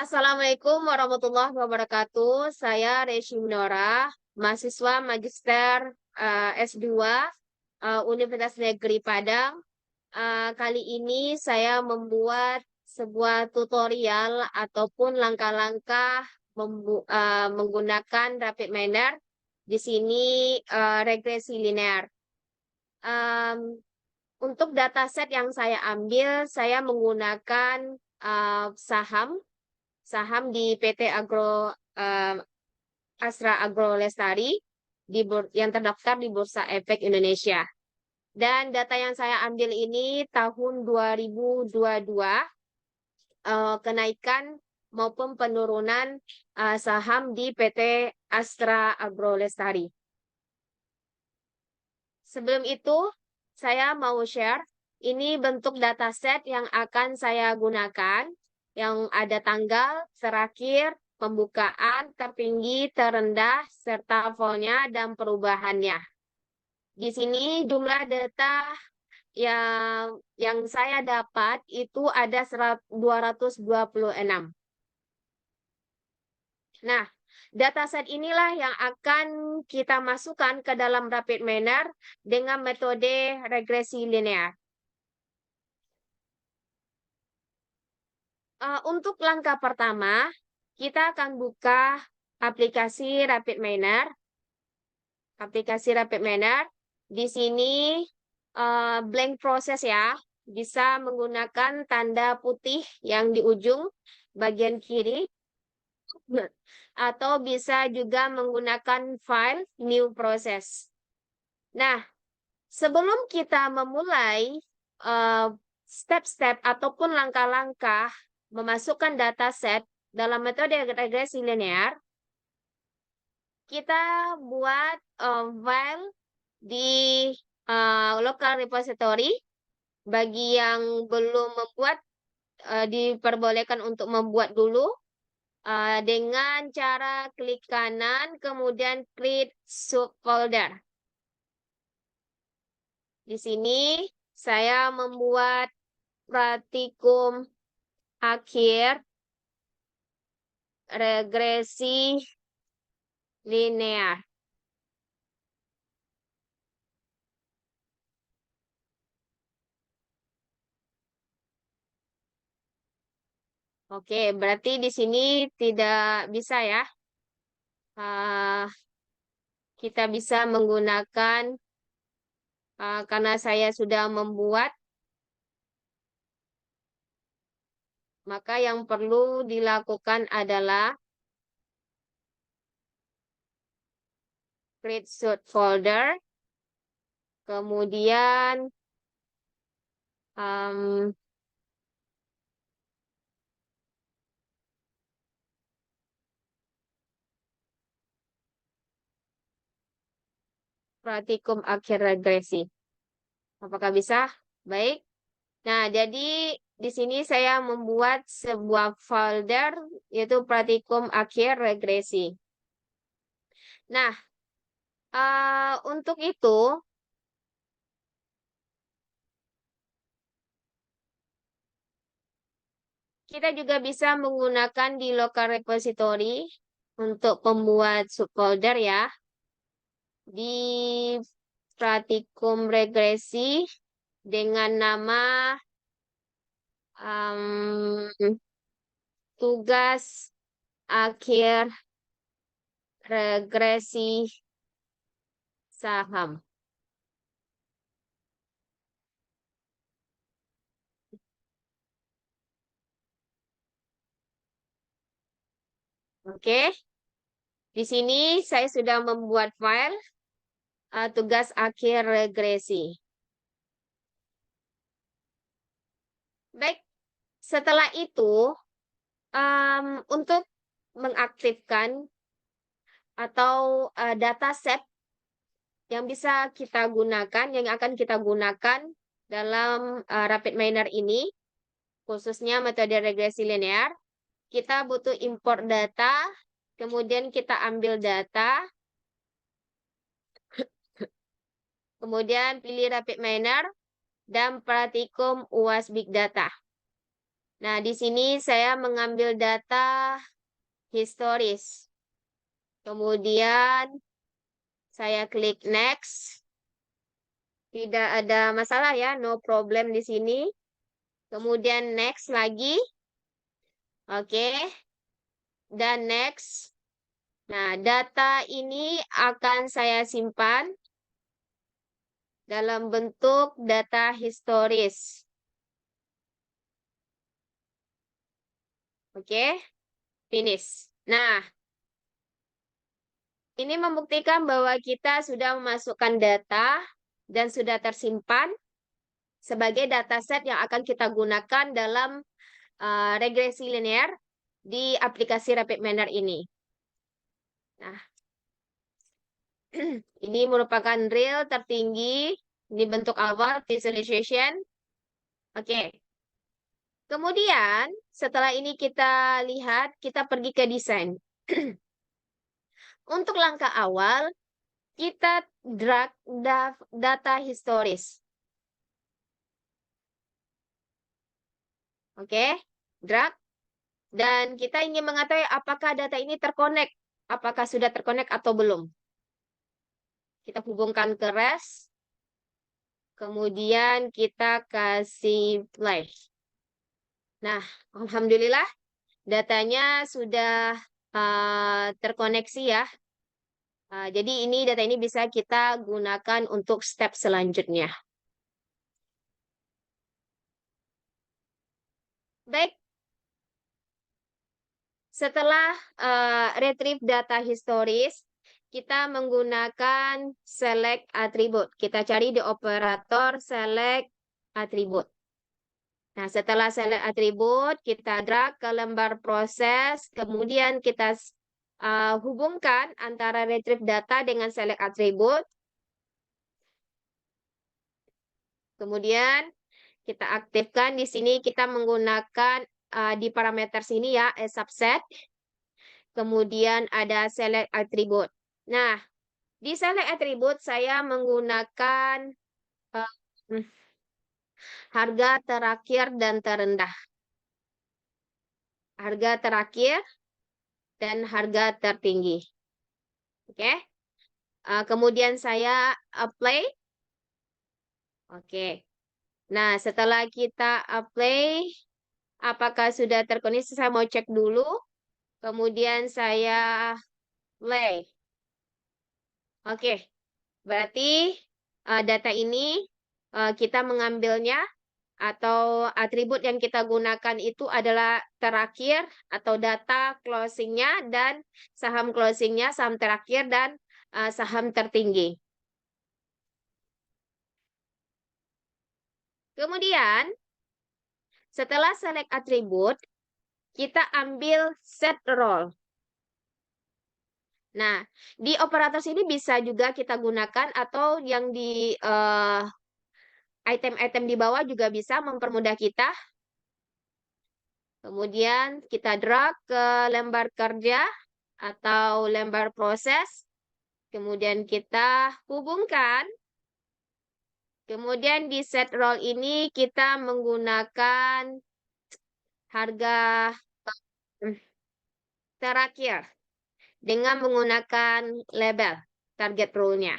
Assalamualaikum warahmatullahi wabarakatuh. Saya Reshi Minora, mahasiswa Magister S2 Universitas Negeri Padang. Kali ini saya membuat sebuah tutorial ataupun langkah-langkah menggunakan rapid manner. Di sini regresi linear. Em, untuk dataset yang saya ambil, saya menggunakan saham saham di PT eh, Astra Agro Lestari yang terdaftar di Bursa Efek Indonesia. Dan data yang saya ambil ini tahun 2022 kenaikan maupun penurunan saham di PT Astra Agro Lestari. Sebelum itu, saya mau share ini bentuk dataset yang akan saya gunakan, yang ada tanggal, terakhir, pembukaan, tertinggi, terendah, serta volnya dan perubahannya. Di sini jumlah data yang saya dapat itu ada 226. Nah, dataset inilah yang akan kita masukkan ke dalam rapid manner dengan metode regresi linear. Untuk langkah pertama, kita akan buka aplikasi rapid manner. Aplikasi rapid manner. Di sini blank proses ya. Bisa menggunakan tanda putih yang di ujung bagian kiri. Atau bisa juga menggunakan file new process. Nah, sebelum kita memulai step-step ataupun langkah-langkah memasukkan dataset dalam metode regresi linear, kita buat file di local repository. Bagi yang belum membuat, diperbolehkan untuk membuat dulu dengan cara klik kanan, kemudian create subfolder. Di sini saya membuat praktikum akhir regresi linear. Oke, berarti di sini tidak bisa ya. Kita bisa menggunakan, karena saya sudah membuat, maka yang perlu dilakukan adalah create subfolder, kemudian praktikum akhir regresi. Apakah bisa? Baik. Nah, jadi di sini saya membuat sebuah folder yaitu praktikum akhir regresi. Nah, untuk itu kita juga bisa menggunakan di local repository untuk pembuat subfolder ya. Di praktikum regresi dengan nama tugas akhir regresi saham. Oke, di sini saya sudah membuat file tugas akhir regresi. Baik, setelah itu untuk mengaktifkan atau dataset yang bisa kita gunakan, yang akan kita gunakan dalam rapid miner ini, khususnya metode regresi linear, kita butuh import data, kemudian kita ambil data, kemudian pilih rapid miner, dan praktikum UAS Big Data. Nah, di sini saya mengambil data historis. Kemudian saya klik next. Tidak ada masalah ya, no problem di sini. Kemudian next lagi. Oke. Dan next. Nah, data ini akan saya simpan dalam bentuk data historis. Oke, finish. Nah, ini membuktikan bahwa kita sudah memasukkan data dan sudah tersimpan sebagai dataset yang akan kita gunakan dalam regresi linear di aplikasi RapidMiner ini. Nah, ini merupakan real tertinggi di bentuk awal visualization. Oke. Kemudian, setelah ini kita lihat, kita pergi ke desain. Untuk langkah awal, kita drag data historis. Oke, drag. Dan kita ingin mengetahui apakah data ini terkonek. Apakah sudah terkonek atau belum. Kita hubungkan ke REST. Kemudian kita kasih play. Nah, alhamdulillah datanya sudah terkoneksi ya. Jadi data ini bisa kita gunakan untuk step selanjutnya. Baik. Setelah retrieve data historis, kita menggunakan select attribute. Kita cari di operator select attribute. Nah, setelah select attribute, kita drag ke lembar proses, kemudian kita hubungkan antara retrieve data dengan select attribute. Kemudian kita aktifkan di sini, kita menggunakan di parameter sini ya, subset. Kemudian ada select attribute. Nah, di select attribute saya menggunakan harga terakhir dan terendah. Harga terakhir dan harga tertinggi. Oke. Kemudian saya apply. Oke. Nah, setelah kita apply, apakah sudah terkoneksi? Saya mau cek dulu. Kemudian saya play. Oke. Berarti data ini kita mengambilnya atau atribut yang kita gunakan itu adalah terakhir atau data closingnya dan saham closingnya, saham terakhir dan saham tertinggi. Kemudian setelah select atribut, kita ambil set role. Nah, di operator sini bisa juga kita gunakan atau yang di item-item di bawah juga bisa mempermudah kita. Kemudian kita drag ke lembar kerja atau lembar proses. Kemudian kita hubungkan. Kemudian di set role ini kita menggunakan harga terakhir dengan menggunakan label target role-nya.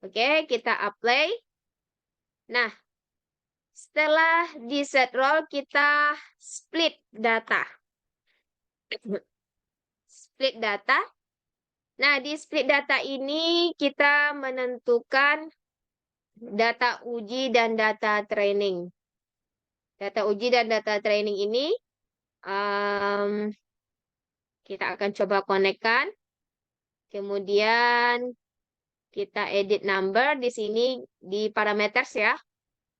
Oke, kita apply. Nah, setelah di set role kita split data. Split data. Nah, di split data ini kita menentukan data uji dan data training. Data uji dan data training ini kita akan coba konekkan. Kemudian kita edit number di sini di parameters ya.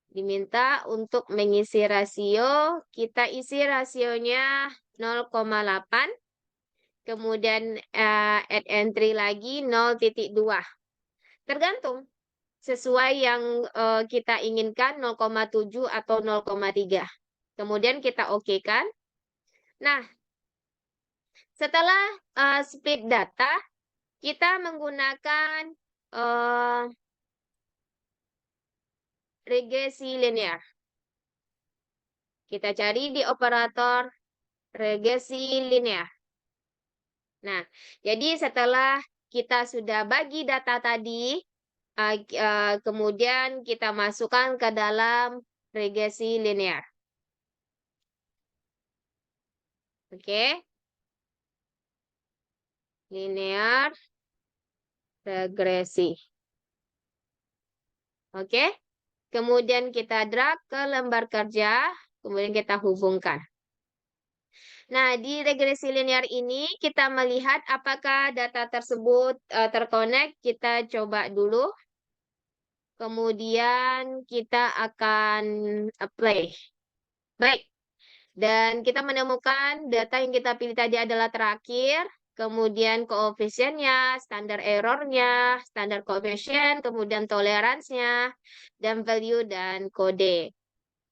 Diminta untuk mengisi rasio. Kita isi rasionya 0,8. Kemudian add entry lagi 0,2. Tergantung sesuai yang kita inginkan 0,7 atau 0,3. Kemudian kita oke-kan. Nah, setelah split data, kita menggunakan regresi linear. Kita cari di operator regresi linear. Nah, jadi setelah kita sudah bagi data tadi, kemudian kita masukkan ke dalam regresi linear. Oke, linear regresi. Oke, kemudian kita drag ke lembar kerja, kemudian kita hubungkan. Nah, di regresi linear ini kita melihat apakah data tersebut terkonek. Kita coba dulu. Kemudian kita akan apply. Baik, dan kita menemukan data yang kita pilih tadi adalah terakhir. Kemudian koefisiennya, standar errornya, standar koefisien, kemudian toleransinya, dan value dan kode.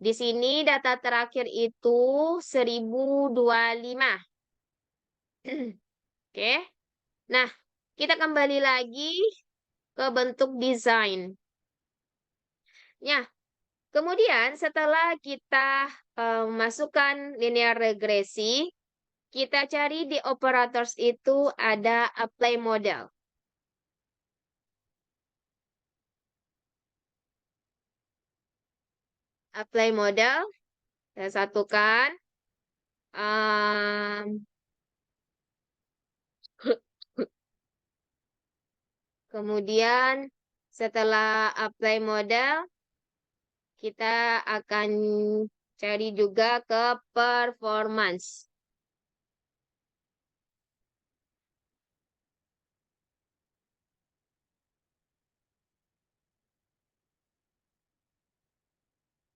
Di sini data terakhir itu 1025. Oke. Nah, kita kembali lagi ke bentuk desain. Ya, kemudian setelah kita masukkan linear regresi, kita cari di operators itu ada apply model. Apply model, saya satukan. Kemudian setelah apply model, kita akan cari juga ke performance.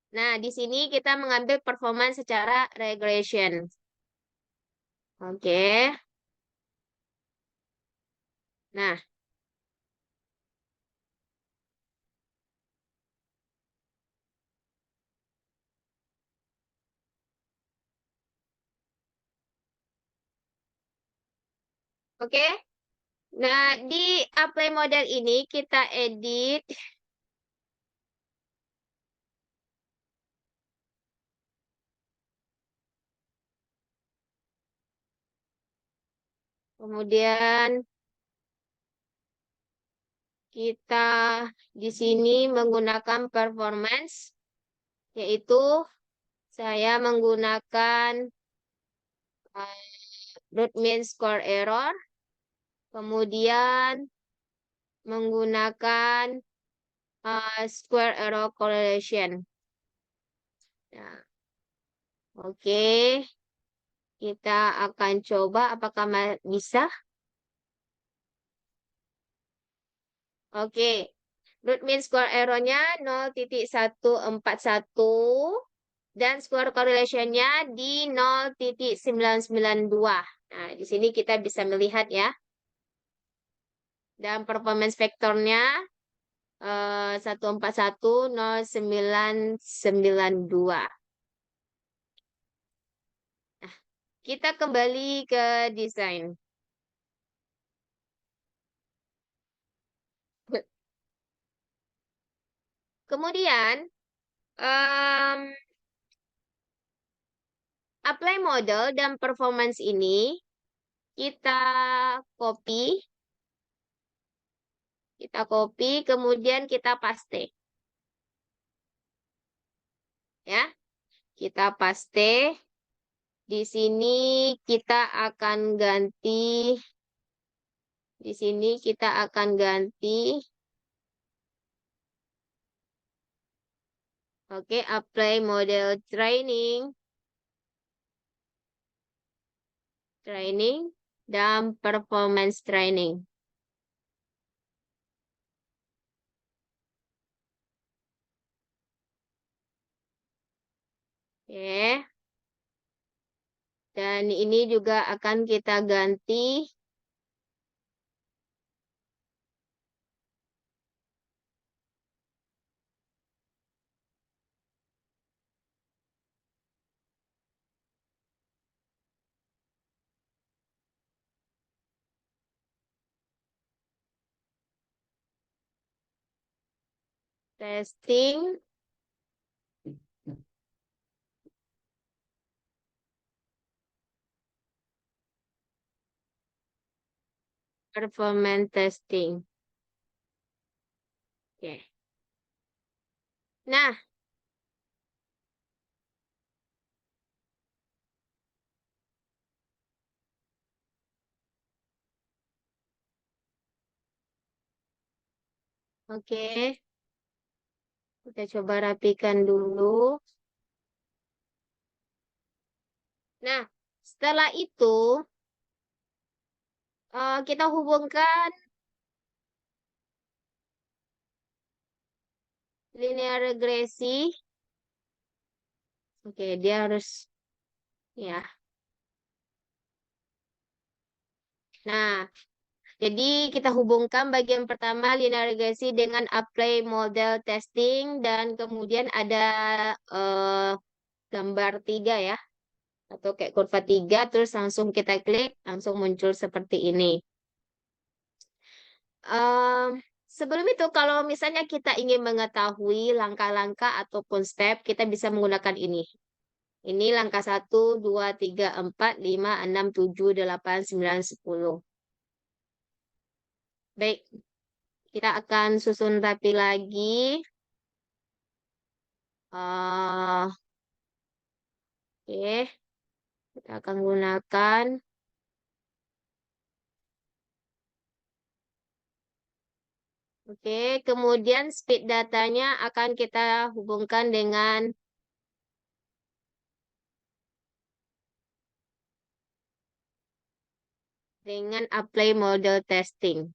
Nah, di sini kita mengambil performance secara regression. Oke. Nah, oke. Nah, di apply model ini kita edit. Kemudian kita di sini menggunakan performance, yaitu saya menggunakan root mean square error, kemudian menggunakan square error correlation. Nah, oke, kita akan coba apakah bisa. Oke, root mean square error-nya 0,141 dan square correlation-nya di 0,992. Nah, di sini kita bisa melihat ya. Dan performance vektornya 141,0992. Nah, kita kembali ke desain. Kemudian, apply model dan performance ini kita copy, kemudian kita paste. Ya, kita paste. Di sini kita akan ganti. Di sini kita akan ganti. Oke, apply model training. Dan performance training. Oke. Dan ini juga akan kita ganti. Testing. performance testing. Oke. Nah, oke. Kita coba rapikan dulu. Nah, setelah itu kita hubungkan linear regresi. Oke, dia harus ya. Nah, jadi kita hubungkan bagian pertama linear regresi dengan apply model testing dan kemudian ada gambar 3 ya. Atau kayak kurva 3 terus langsung kita klik langsung muncul seperti ini. Sebelum itu kalau misalnya kita ingin mengetahui langkah-langkah ataupun step kita bisa menggunakan ini. Ini langkah 1, 2, 3, 4, 5, 6, 7, 8, 9, 10. Baik, kita akan susun rapi lagi. Oke, kita akan gunakan. Oke, kemudian speed datanya akan kita hubungkan dengan apply model testing.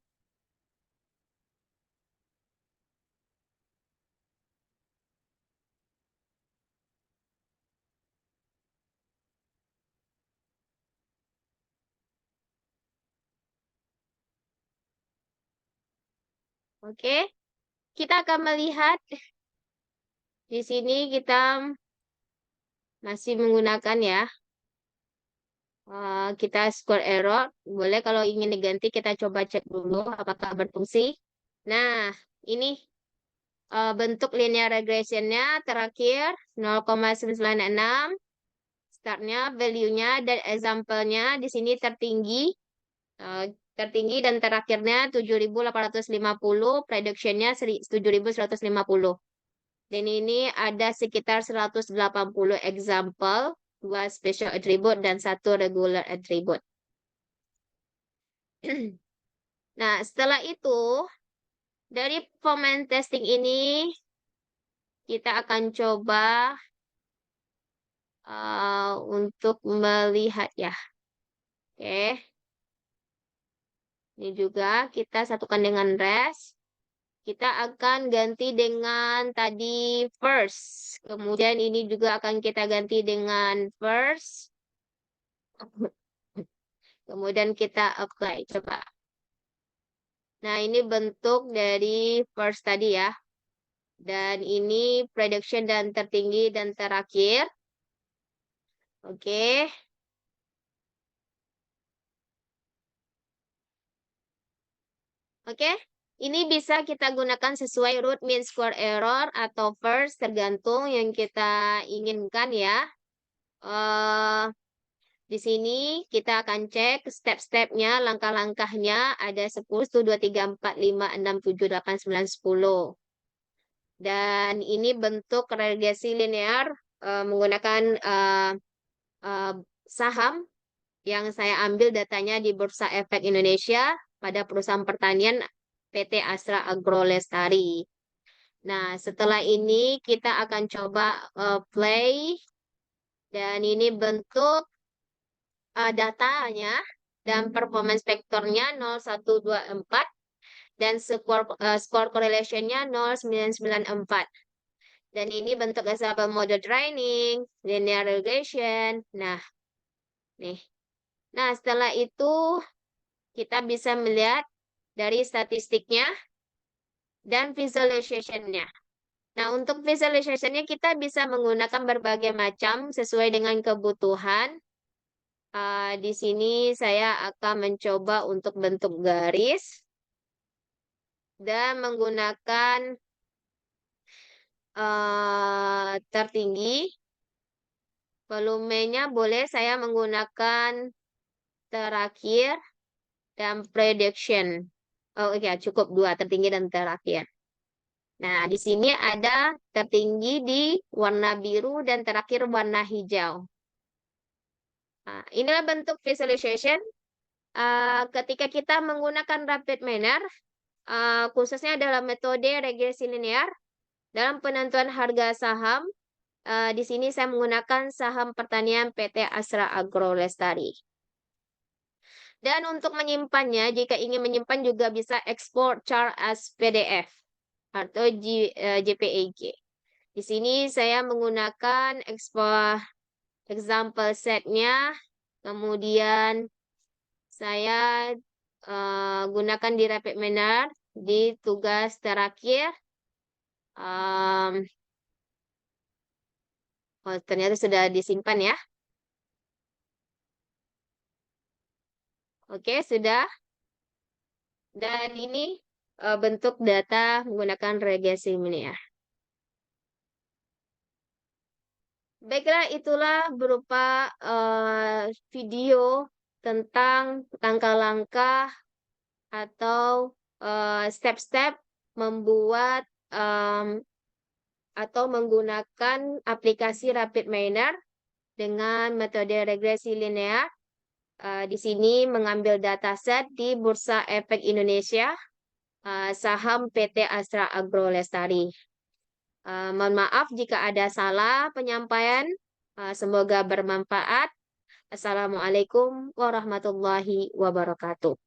Oke, kita akan melihat di sini kita masih menggunakan ya. Kita score error. Boleh kalau ingin diganti kita coba cek dulu apakah berfungsi. Nah, ini bentuk linear regressionnya terakhir 0,996. Startnya, value-nya, dan example-nya di sini tertinggi. Tertinggi dan terakhirnya 7.850, prediction-nya 7.150. Dan ini ada sekitar 180 example, 2 special attribute dan 1 regular attribute. Nah, setelah itu, dari performance testing ini, kita akan coba untuk melihat ya. Oke. Ini juga kita satukan dengan rest. Kita akan ganti dengan tadi first. Kemudian ini juga akan kita ganti dengan first. Kemudian kita apply. Coba. Nah, ini bentuk dari first tadi ya. Dan ini prediction dan tertinggi dan terakhir. Oke. Oke. Ini bisa kita gunakan sesuai root mean square error atau first tergantung yang kita inginkan ya. Di sini kita akan cek step-stepnya, langkah-langkahnya ada 10, 1, 2, 3, 4, 5, 6, 7, 8, 9, 10. Dan ini bentuk regresi linear menggunakan saham yang saya ambil datanya di Bursa Efek Indonesia pada perusahaan pertanian PT Astra Agro Lestari. Nah, setelah ini kita akan coba play dan ini bentuk datanya dan performance vektornya 0,124 dan score correlation-nya 0,994. Dan ini bentuk example model training, linear regression. Nah, nih. Nah, setelah itu kita bisa melihat dari statistiknya dan visualization-nya. Nah, untuk visualization-nya kita bisa menggunakan berbagai macam sesuai dengan kebutuhan. Di sini saya akan mencoba untuk bentuk garis dan menggunakan tertinggi. Volumenya boleh saya menggunakan terakhir dan prediction. Oh iya, cukup dua, tertinggi dan terakhir. Nah, di sini ada tertinggi di warna biru dan terakhir warna hijau. Nah, inilah bentuk visualization. Ketika kita menggunakan rapid manner, khususnya dalam metode regresi linear, dalam penentuan harga saham, di sini saya menggunakan saham pertanian PT Astra Agro Lestari. Dan untuk menyimpannya, jika ingin menyimpan juga bisa export chart as PDF atau JPEG. Di sini saya menggunakan example setnya, kemudian saya gunakan di rapid manner di tugas terakhir. Oh, ternyata sudah disimpan ya. Oke, sudah. Dan ini bentuk data menggunakan regresi linear. Baiklah, itulah berupa video tentang langkah-langkah atau step-step membuat atau menggunakan aplikasi Rapid Miner dengan metode regresi linear. Di sini mengambil dataset di Bursa Efek Indonesia, saham PT Astra Agro Lestari. Mohon maaf jika ada salah penyampaian. Semoga bermanfaat. Assalamualaikum warahmatullahi wabarakatuh.